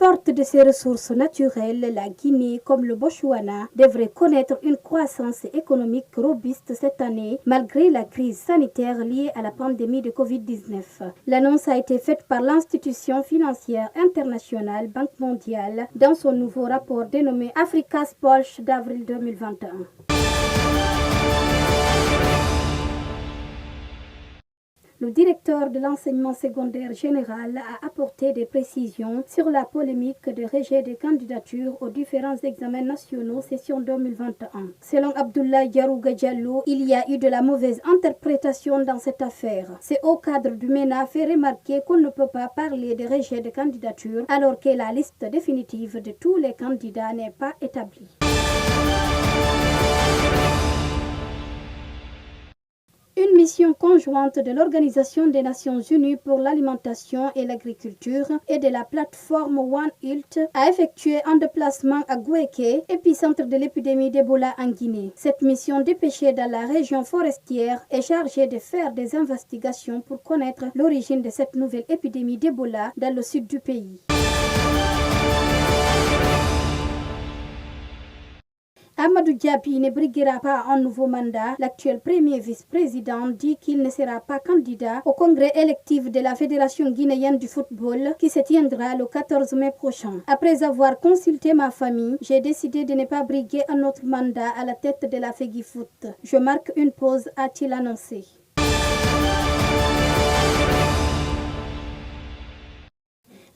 Forte de ses ressources naturelles, la Guinée, comme le Botswana, devrait connaître une croissance économique robuste cette année, malgré la crise sanitaire liée à la pandémie de Covid-19. L'annonce a été faite par l'institution financière internationale Banque mondiale dans son nouveau rapport dénommé Africa's Pulse d'avril 2021. Le directeur de l'enseignement secondaire général a apporté des précisions sur la polémique de rejet des candidatures aux différents examens nationaux session 2021. Selon Abdoulaye Yarouga Diallo, il y a eu de la mauvaise interprétation dans cette affaire. Ce haut cadre du MENA fait remarquer qu'on ne peut pas parler de rejet de candidature alors que la liste définitive de tous les candidats n'est pas établie. Une mission conjointe de l'Organisation des Nations Unies pour l'alimentation et l'agriculture et de la plateforme One Health a effectué un déplacement à Gouéké, épicentre de l'épidémie d'Ebola en Guinée. Cette mission dépêchée dans la région forestière est chargée de faire des investigations pour connaître l'origine de cette nouvelle épidémie d'Ebola dans le sud du pays. Amadou Diaby ne briguera pas un nouveau mandat. L'actuel premier vice-président dit qu'il ne sera pas candidat au congrès électif de la Fédération guinéenne du football qui se tiendra le 14 mai prochain. Après avoir consulté ma famille, j'ai décidé de ne pas briguer un autre mandat à la tête de la FEGIFOOT. Je marque une pause, a-t-il annoncé.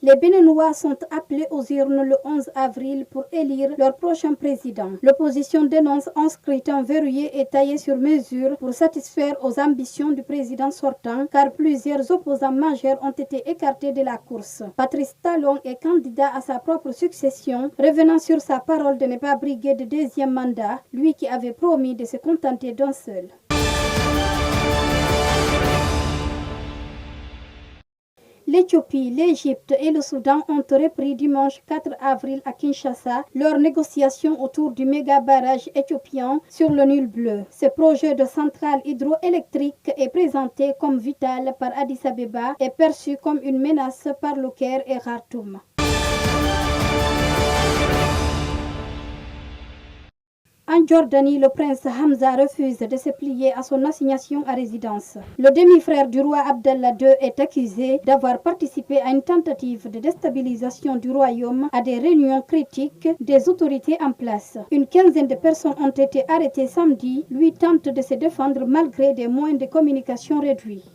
Les Béninois sont appelés aux urnes le 11 avril pour élire leur prochain président. L'opposition dénonce un scrutin verrouillé et taillé sur mesure pour satisfaire aux ambitions du président sortant, car plusieurs opposants majeurs ont été écartés de la course. Patrice Talon est candidat à sa propre succession, revenant sur sa parole de ne pas briguer de deuxième mandat, lui qui avait promis de se contenter d'un seul. L'Éthiopie, l'Égypte et le Soudan ont repris dimanche 4 avril à Kinshasa leurs négociations autour du méga-barrage éthiopien sur le Nil bleu. Ce projet de centrale hydroélectrique est présenté comme vital par Addis Abeba et perçu comme une menace par le Caire et Khartoum. En Jordanie, le prince Hamza refuse de se plier à son assignation à résidence. Le demi-frère du roi Abdallah II est accusé d'avoir participé à une tentative de déstabilisation du royaume à des réunions critiques des autorités en place. Une quinzaine de personnes ont été arrêtées samedi. Lui tente de se défendre malgré des moyens de communication réduits.